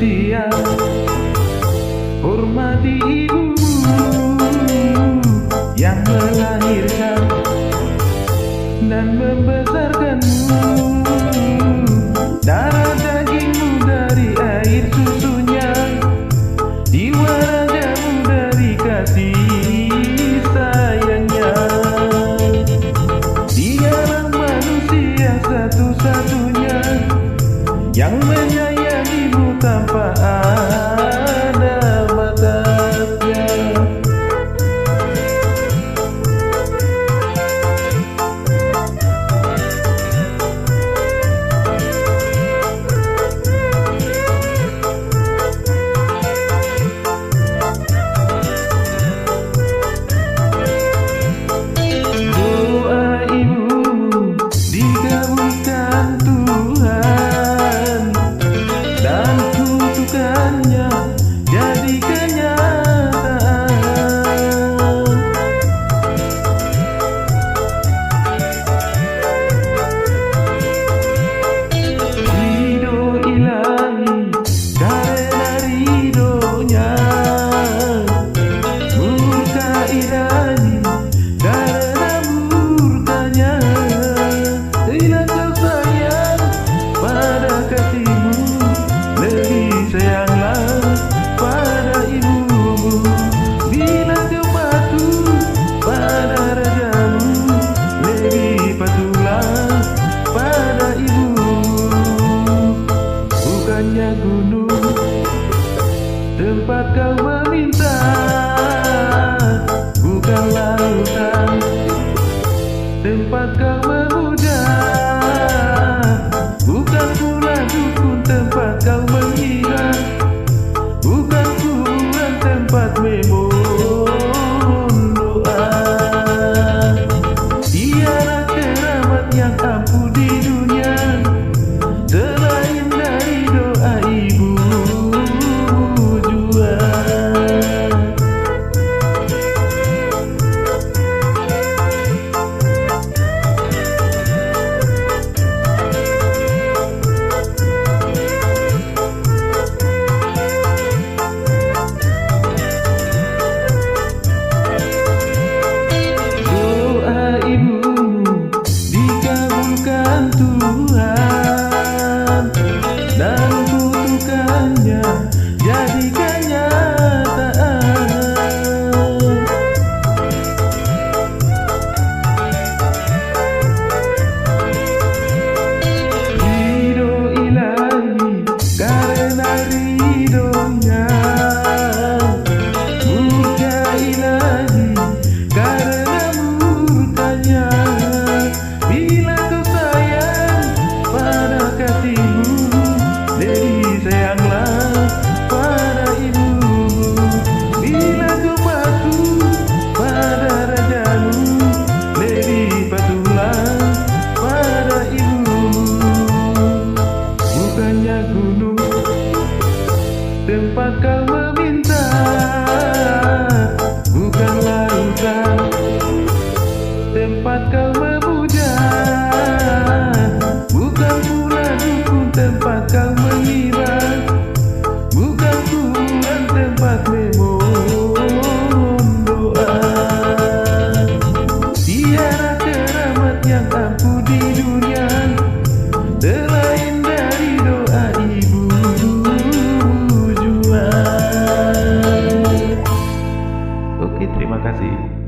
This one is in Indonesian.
manusia, hormati ibumu yang melahirkan dan membesarkanmu. Darah dagingmu dari air susunya, jiwa ragamu dari kasih sayangnya. Dialah manusia satu-satunya yang menyayangimu tanpa ada batasnya. Doa ibumu dikabulkan Tuhan, dan kutukannya jadi kenyataan. Ridho ilahi karena ridhonya, murka ilahi karena murkanya. Bila kau sayang pada kasihmu, lebih sayanglah pada ibumu. Bila kau patuh pada rajamu, lebih patuhlah pada ibumu. Bukannya gunung tempat kau meminta, bukan lautan tempat kau memuja, bukan pula dukun tempat kau mengira, bukan kuburan tempat memohon doa. Dialah keramat yang ampuh di dunia, selain dari doa ibu jua. Tuhan, dan kutukannya jadi kenyataan. Ridho ilahi karena ridhonya, murka ilahi karena murkanya. Bila kau sayang pada kasihmu, lebih sayanglah pada ibumu. Bila kau patuh pada rajamu, lebih patuhlah pada ibumu. Bukannya gunung tempat kau meminta, bukan lautan tempat kau memuja, bukan pula dukun tempat kau mengira, bukan kuburan tempat memohon doa. Tiada keramat yang ampuh di dunia, selain dari doa ibu jua. Oke, terima kasih.